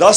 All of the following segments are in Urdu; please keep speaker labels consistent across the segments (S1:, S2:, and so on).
S1: 10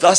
S1: 10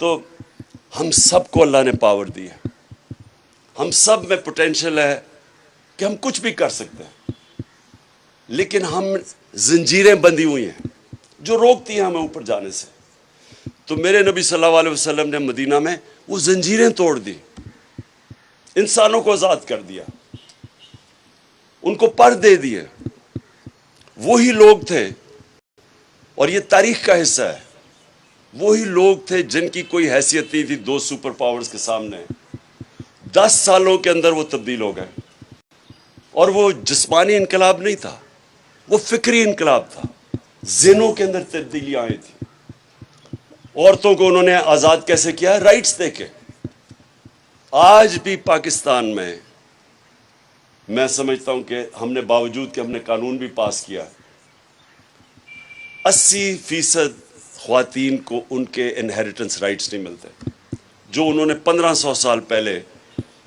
S1: تو ہم سب کو اللہ نے پاور دی ہے, ہم سب میں پوٹینشل ہے کہ ہم کچھ بھی کر سکتے ہیں, لیکن ہم زنجیریں بندھی ہوئی ہیں جو روکتی ہیں ہمیں اوپر جانے سے. تو میرے نبی صلی اللہ علیہ وسلم نے مدینہ میں وہ زنجیریں توڑ دی, انسانوں کو آزاد کر دیا, ان کو پر دے دیے. وہی لوگ تھے, اور یہ تاریخ کا حصہ ہے, وہی لوگ تھے جن کی کوئی حیثیت نہیں تھی دو سپر پاورز کے سامنے. 10 سالوں کے اندر وہ تبدیل ہو گئے, اور وہ جسمانی انقلاب نہیں تھا, وہ فکری انقلاب تھا. ذہنوں کے اندر تبدیلیاں آئی تھی. عورتوں کو انہوں نے آزاد کیسے کیا؟ رائٹس دے کے. آج بھی پاکستان میں سمجھتا ہوں کہ ہم نے باوجود کہ ہم نے قانون بھی پاس کیا, 80% خواتین کو ان کے انہیریٹنس رائٹس نہیں ملتے جو انہوں نے 1500 سال پہلے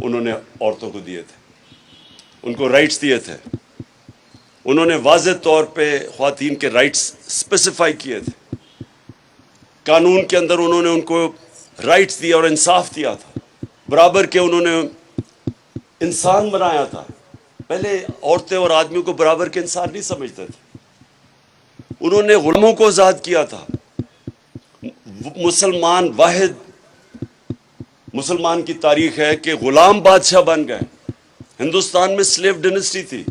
S1: انہوں نے عورتوں کو دیے تھے, ان کو رائٹس دیے تھے. انہوں نے واضح طور پہ خواتین کے رائٹس اسپیسیفائی کیے تھے, قانون کے اندر انہوں نے ان کو رائٹس دیا اور انصاف دیا تھا, برابر کے انہوں نے انسان بنایا تھا. پہلے عورتیں اور آدمیوں کو برابر کے انسان نہیں سمجھتے تھے. انہوں نے غلاموں کو آزاد کیا تھا. مسلمان واحد مسلمان کی تاریخ ہے کہ غلام بادشاہ بن گئے. ہندوستان میں سلیو ڈینسٹی تھی,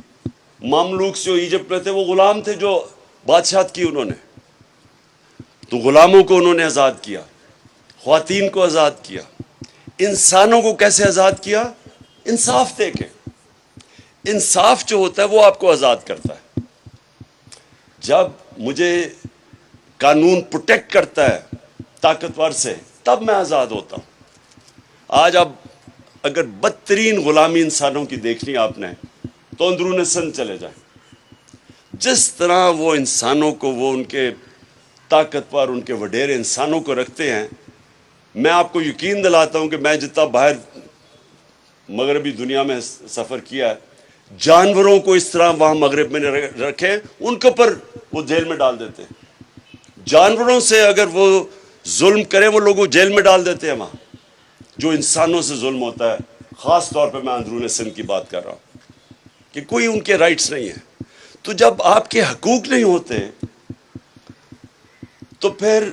S1: مملوک جو ایجپٹ میں تھے وہ غلام تھے جو بادشاہت کی انہوں نے. تو غلاموں کو انہوں نے آزاد کیا, خواتین کو آزاد کیا. انسانوں کو کیسے آزاد کیا؟ انصاف دے کے. انصاف جو ہوتا ہے وہ آپ کو آزاد کرتا ہے. جب مجھے قانون پروٹیکٹ کرتا ہے طاقتور سے, تب میں آزاد ہوتا ہوں. آج اب اگر بدترین غلامی انسانوں کی دیکھنی آپ نے تو اندرون سندھ چلے جائیں. جس طرح وہ انسانوں کو, وہ ان کے طاقتور, ان کے وڈیرے انسانوں کو رکھتے ہیں, میں آپ کو یقین دلاتا ہوں کہ میں جتنا باہر مغربی دنیا میں سفر کیا ہے, جانوروں کو اس طرح وہاں مغرب میں رکھے, ان کے اوپر وہ جیل میں ڈال دیتے ہیں. جانوروں سے اگر وہ ظلم کرے وہ لوگوں جیل میں ڈال دیتے ہیں وہاں. جو انسانوں سے ظلم ہوتا ہے, خاص طور پہ میں اندرون سندھ کی بات کر رہا ہوں, کہ کوئی ان کے رائٹس نہیں ہیں. تو جب آپ کے حقوق نہیں ہوتے تو پھر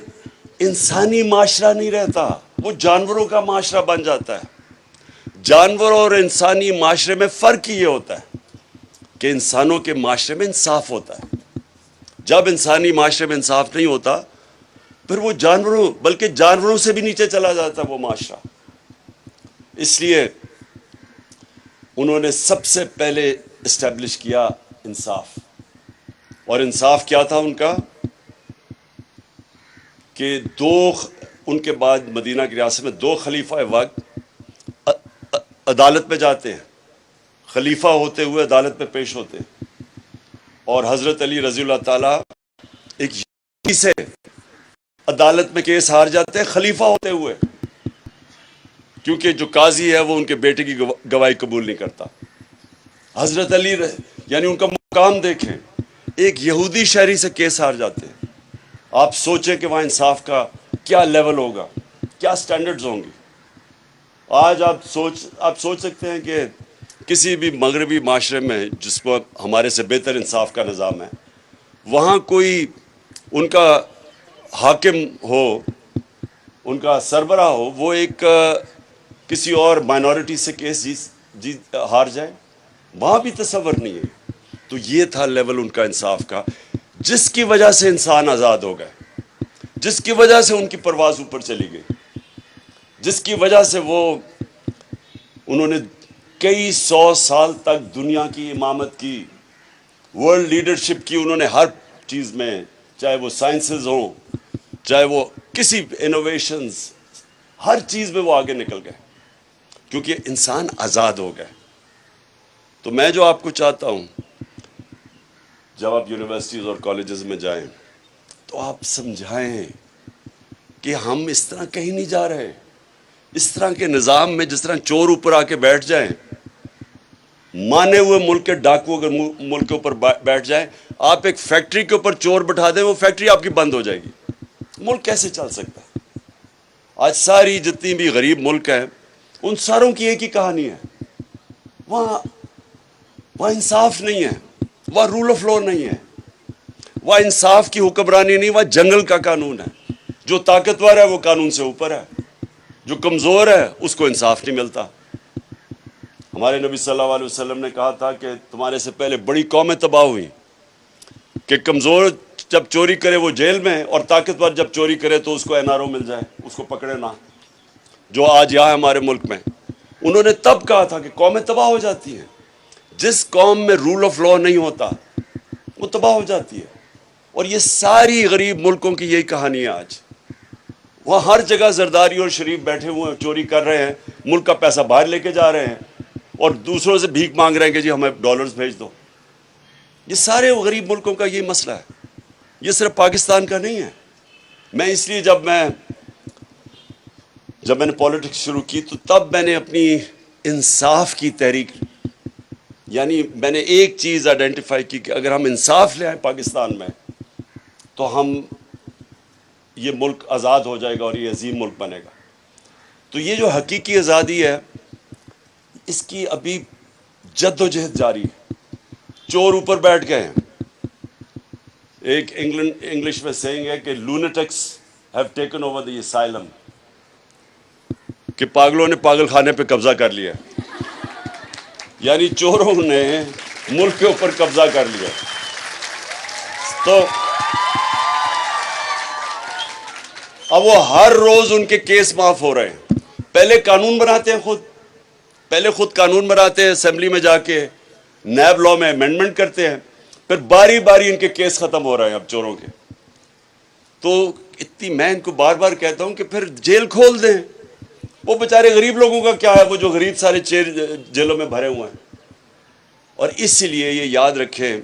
S1: انسانی معاشرہ نہیں رہتا, وہ جانوروں کا معاشرہ بن جاتا ہے. جانور اور انسانی معاشرے میں فرق یہ ہوتا ہے کہ انسانوں کے معاشرے میں انصاف ہوتا ہے. جب انسانی معاشرے میں انصاف نہیں ہوتا پھر وہ جانوروں, بلکہ جانوروں سے بھی نیچے چلا جاتا ہے وہ معاشرہ. اس لیے انہوں نے سب سے پہلے اسٹیبلش کیا انصاف. اور انصاف کیا تھا ان کا کہ ان کے بعد مدینہ کی ریاست میں 2 خلیفہ وقت عدالت میں جاتے ہیں, خلیفہ ہوتے ہوئے عدالت میں پیش ہوتے ہیں. اور حضرت علی رضی اللہ تعالیٰ ایک یہودی سے عدالت میں کیس ہار جاتے ہیں خلیفہ ہوتے ہوئے, کیونکہ جو قاضی ہے وہ ان کے بیٹے کی گواہی قبول نہیں کرتا. حضرت علی یعنی ان کا مقام دیکھیں, ایک یہودی شہری سے کیس ہار جاتے ہیں. آپ سوچیں کہ وہاں انصاف کا کیا لیول ہوگا, کیا سٹینڈرڈز ہوں گی. آج آپ سوچ سکتے ہیں کہ کسی بھی مغربی معاشرے میں جس کو ہمارے سے بہتر انصاف کا نظام ہے, وہاں کوئی ان کا حاکم ہو, ان کا سربراہ ہو, وہ ایک کسی اور مائنورٹی سے کیس ہار جائے, وہاں بھی تصور نہیں ہے. تو یہ تھا لیول ان کا انصاف کا, جس کی وجہ سے انسان آزاد ہو گئے, جس کی وجہ سے ان کی پرواز اوپر چلی گئی, جس کی وجہ سے انہوں نے کئی 100 سال تک دنیا کی امامت کی, ورلڈ لیڈرشپ کی. انہوں نے ہر چیز میں, چاہے وہ سائنسز ہوں, چاہے وہ کسی انوویشنز, ہر چیز میں وہ آگے نکل گئے کیونکہ انسان آزاد ہو گئے. تو میں جو آپ کو چاہتا ہوں, جب آپ یونیورسٹیز اور کالجز میں جائیں تو آپ سمجھائیں کہ ہم اس طرح کہیں نہیں جا رہے. اس طرح کے نظام میں جس طرح چور اوپر آ کے بیٹھ جائیں, مانے ہوئے ملک کے ڈاکو اگر ملک کے اوپر بیٹھ جائیں, آپ ایک فیکٹری کے اوپر چور بٹھا دیں, وہ فیکٹری آپ کی بند ہو جائے گی. ملک کیسے چل سکتا ہے؟ آج ساری جتنی بھی غریب ملک ہیں ان ساروں کی ایک ہی کہانی ہے، وہاں انصاف نہیں ہے، وہاں رول آف لا نہیں ہے، وہاں انصاف کی حکمرانی نہیں، وہاں جنگل کا قانون ہے۔ جو طاقتور ہے وہ قانون سے اوپر ہے، جو کمزور ہے اس کو انصاف نہیں ملتا۔ ہمارے نبی صلی اللہ علیہ وسلم نے کہا تھا کہ تمہارے سے پہلے بڑی قومیں تباہ ہوئیں کہ کمزور جب چوری کرے وہ جیل میں، اور طاقتور جب چوری کرے تو اس کو این آر او مل جائے، اس کو پکڑے نہ، جو آج یہاں ہمارے ملک میں۔ انہوں نے تب کہا تھا کہ قومیں تباہ ہو جاتی ہیں، جس قوم میں رول آف لا نہیں ہوتا وہ تباہ ہو جاتی ہے۔ اور یہ ساری غریب ملکوں کی یہی کہانی ہے آج۔ وہاں ہر جگہ زرداری اور شریف بیٹھے ہوئے ہیں، چوری کر رہے ہیں، ملک کا پیسہ باہر لے کے جا رہے ہیں، اور دوسروں سے بھیک مانگ رہے ہیں کہ جی ہمیں ڈالرز بھیج دو۔ یہ سارے غریب ملکوں کا یہی مسئلہ ہے، یہ صرف پاکستان کا نہیں ہے۔ میں اس لیے جب میں نے پولیٹکس شروع کی تو تب میں نے اپنی انصاف کی تحریک، یعنی میں نے ایک چیز آئیڈینٹیفائی کی کہ اگر ہم انصاف لے آئیں پاکستان میں تو یہ ملک آزاد ہو جائے گا اور یہ عظیم ملک بنے گا۔ تو یہ جو حقیقی آزادی ہے اس کی ابھی جد و جہد جاری ہے۔ چور اوپر بیٹھ گئے ہیں۔ ایک انگلش میں سیئنگ ہے کہ lunatics have taken over the asylum, کہ پاگلوں نے پاگل خانے پہ قبضہ کر لیا، یعنی چوروں نے ملک کے اوپر قبضہ کر لیا۔ تو اب وہ ہر روز ان کے کیس معاف ہو رہے ہیں۔ پہلے قانون بناتے ہیں، خود قانون بناتے ہیں، اسمبلی میں جا کے نیب لا میں امینڈمنٹ کرتے ہیں، پھر باری باری ان کے کیس ختم ہو رہے ہیں اب چوروں کے۔ تو میں ان کو بار بار کہتا ہوں کہ پھر جیل کھول دیں، وہ بیچارے غریب لوگوں کا کیا ہے، وہ جو غریب سارے جیلوں میں بھرے ہوئے ہیں۔ اور اس لیے یہ یاد رکھیں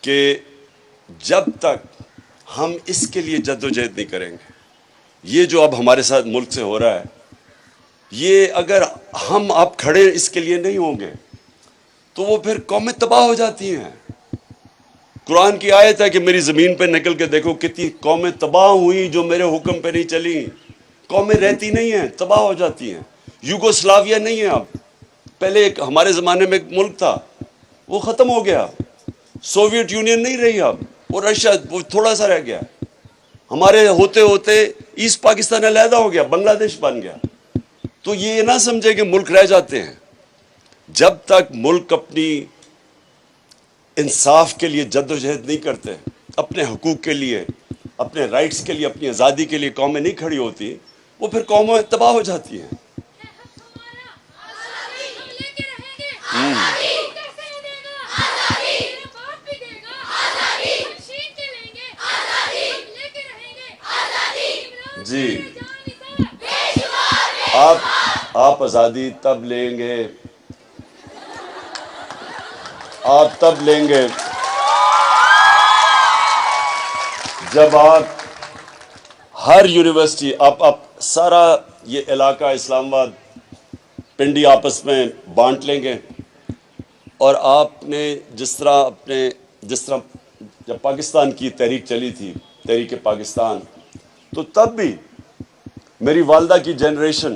S1: کہ جب تک ہم اس کے لیے جد و جہد نہیں کریں گے، یہ جو اب ہمارے ساتھ ملک سے ہو رہا ہے، یہ اگر ہم اب کھڑے اس کے لیے نہیں ہوں گے تو وہ پھر قومیں تباہ ہو جاتی ہیں۔ قرآن کی آیت ہے کہ میری زمین پہ نکل کے دیکھو کتنی قومیں تباہ ہوئی جو میرے حکم پہ نہیں چلی۔ قومیں رہتی نہیں ہیں، تباہ ہو جاتی ہیں۔ یوگوسلاویہ نہیں ہے اب، پہلے ایک ہمارے زمانے میں ایک ملک تھا، وہ ختم ہو گیا۔ سوویت یونین نہیں رہی اب، وہ رشیا وہ تھوڑا سا رہ گیا۔ ہمارے ہوتے ہوتے ایسٹ پاکستان علیحدہ ہو گیا، بنگلہ دیش بن گیا۔ تو یہ نہ سمجھے کہ ملک رہ جاتے ہیں، جب تک ملک اپنی انصاف کے لیے جد و جہد نہیں کرتے، اپنے حقوق کے لیے، اپنے رائٹس کے لیے، اپنی آزادی کے لیے قومیں نہیں کھڑی ہوتی، وہ پھر قومیں تباہ ہو جاتی ہیں۔ جی، آپ آزادی تب لیں گے، آپ تب لیں گے جب آپ ہر یونیورسٹی، آپ سارا یہ علاقہ اسلام آباد پنڈی آپس میں بانٹ لیں گے، اور آپ نے جس طرح جب پاکستان کی تحریک چلی تھی، تحریک پاکستان، تو تب بھی میری والدہ کی جنریشن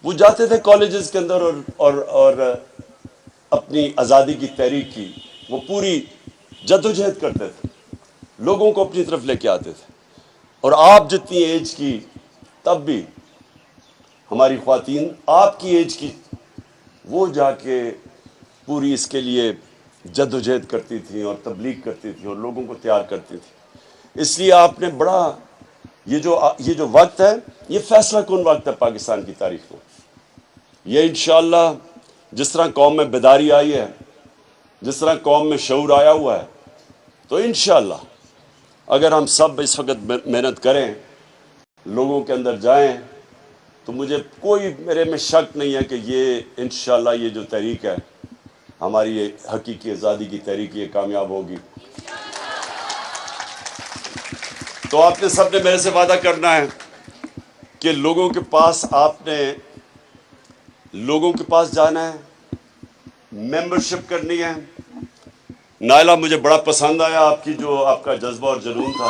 S1: وہ جاتے تھے کالجز کے اندر اور اپنی آزادی کی تحریک کی وہ پوری جد و جہد کرتے تھے، لوگوں کو اپنی طرف لے کے آتے تھے۔ اور آپ جتنی ایج کی تب بھی ہماری خواتین آپ کی ایج کی وہ جا کے پوری اس کے لیے جد و جہد کرتی تھیں اور تبلیغ کرتی تھیں اور لوگوں کو تیار کرتی تھیں۔ اس لیے آپ نے بڑا یہ جو وقت ہے یہ فیصلہ کن وقت ہے پاکستان کی تاریخ میں۔ یہ انشاءاللہ جس طرح قوم میں بیداری آئی ہے، جس طرح قوم میں شعور آیا ہوا ہے، تو انشاءاللہ اگر ہم سب اس وقت محنت کریں، لوگوں کے اندر جائیں، تو میرے میں شک نہیں ہے کہ یہ انشاءاللہ یہ جو تحریک ہے ہماری یہ حقیقی آزادی کی تحریک یہ کامیاب ہوگی۔ تو آپ نے سب نے میرے سے وعدہ کرنا ہے کہ لوگوں کے پاس جانا ہے، ممبرشپ کرنی ہے۔ نائلہ مجھے بڑا پسند آیا آپ کا جذبہ اور جنون تھا۔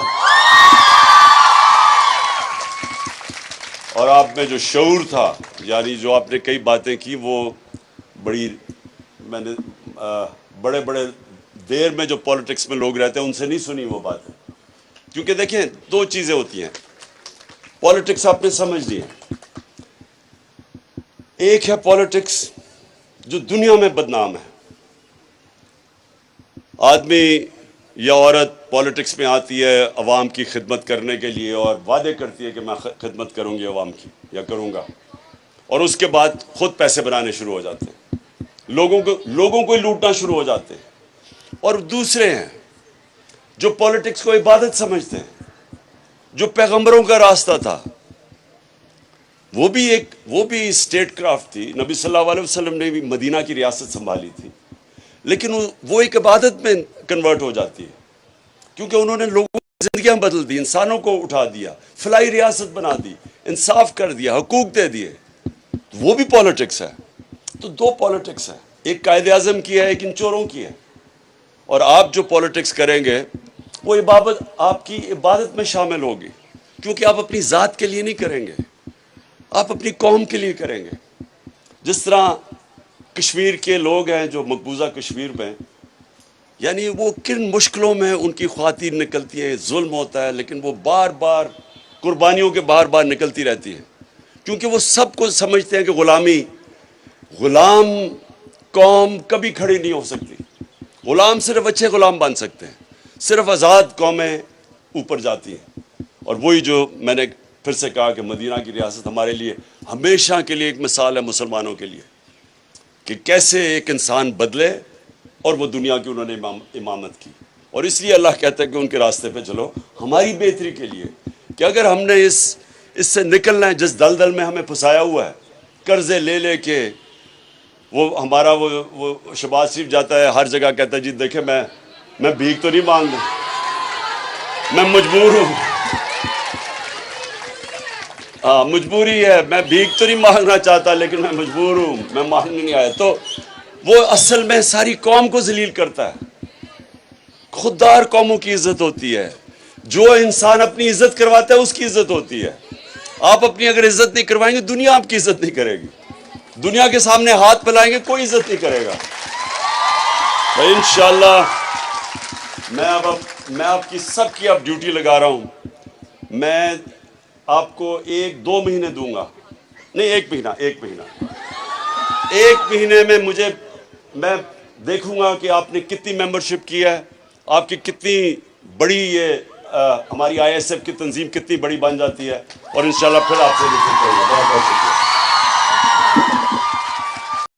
S1: اور آپ میں جو شعور تھا، یعنی جو آپ نے کئی باتیں کی وہ بڑی، میں نے بڑے بڑے دیر میں جو پولیٹکس میں لوگ رہتے ہیں ان سے نہیں سنی وہ باتیں. کیونکہ دیکھیں دو چیزیں ہوتی ہیں پولیٹکس، آپ نے سمجھ لی ہے. ایک ہے پولیٹکس جو دنیا میں بدنام ہے. آدمی یا عورت پولیٹکس میں آتی ہے عوام کی خدمت کرنے کے لیے اور وعدے کرتی ہے کہ میں خدمت کروں گی عوام کی یا کروں گا، اور اس کے بعد خود پیسے بنانے شروع ہو جاتے ہیں، لوگوں کو ہی لوٹنا شروع ہو جاتے ہیں. اور دوسرے ہیں جو پولیٹکس کو عبادت سمجھتے ہیں، جو پیغمبروں کا راستہ تھا. وہ بھی اسٹیٹ کرافٹ تھی. نبی صلی اللہ علیہ وسلم نے بھی مدینہ کی ریاست سنبھالی تھی، لیکن وہ ایک عبادت میں کنورٹ ہو جاتی ہے، کیونکہ انہوں نے لوگوں کی زندگیاں بدل دی، انسانوں کو اٹھا دیا، فلاحی ریاست بنا دی، انصاف کر دیا، حقوق دے دیے. وہ بھی پولیٹکس ہے. تو دو پولیٹکس ہے، ایک قائد اعظم کی ہے، ایک ان چوروں کی ہے. اور آپ جو پولیٹکس کریں گے وہ آپ کی عبادت میں شامل ہوگی، کیونکہ آپ اپنی ذات کے لیے نہیں کریں گے، آپ اپنی قوم کے لیے کریں گے. جس طرح کشمیر کے لوگ ہیں جو مقبوضہ کشمیر میں، یعنی وہ کن مشکلوں میں ان کی خواتین نکلتی ہیں، ظلم ہوتا ہے، لیکن وہ بار بار قربانیوں کے بار بار نکلتی رہتی ہیں، کیونکہ وہ سب کو سمجھتے ہیں کہ غلام قوم کبھی کھڑی نہیں ہو سکتی. غلام صرف اچھے غلام بن سکتے ہیں، صرف آزاد قومیں اوپر جاتی ہیں. اور وہی جو میں نے پھر سے کہا کہ مدینہ کی ریاست ہمارے لیے ہمیشہ کے لیے ایک مثال ہے مسلمانوں کے لیے، کہ کیسے ایک انسان بدلے، اور وہ دنیا کی انہوں نے امامت کی. اور اس لیے اللہ کہتا ہے کہ ان کے راستے پہ چلو ہماری بہتری کے لیے، کہ اگر ہم نے اس سے نکلنا ہے جس دلدل میں ہمیں پھنسایا ہوا ہے، قرضے لے کے. وہ ہمارا وہ شہباز شریف جاتا ہے ہر جگہ کہتا ہے جی دیکھیں میں بھیک تو نہیں مانگ رہا، میں مجبور ہوں. ہاں مجبوری ہے، میں بھیک تو نہیں مانگنا چاہتا لیکن میں مجبور ہوں، میں مانگنے نہیں آیا. تو وہ اصل میں ساری قوم کو ذلیل کرتا ہے. خوددار قوموں کی عزت ہوتی ہے، جو انسان اپنی عزت کرواتا ہے اس کی عزت ہوتی ہے. آپ اپنی اگر عزت نہیں کروائیں گے دنیا آپ کی عزت نہیں کرے گی. دنیا کے سامنے ہاتھ پھیلائیں گے کوئی عزت نہیں کرے گا. تو انشاءاللہ میں آپ کی سب کی اب ڈیوٹی لگا رہا ہوں. میں آپ کو 1-2 مہینے دوں گا، نہیں 1 مہینے میں میں دیکھوں گا کہ آپ نے کتنی ممبرشپ کی ہے، آپ کی کتنی بڑی ہماری ISF کی تنظیم کتنی بڑی بن جاتی ہے، اور انشاءاللہ پھر آپ سے ملتے ہیں. بہت بہت شکریہ.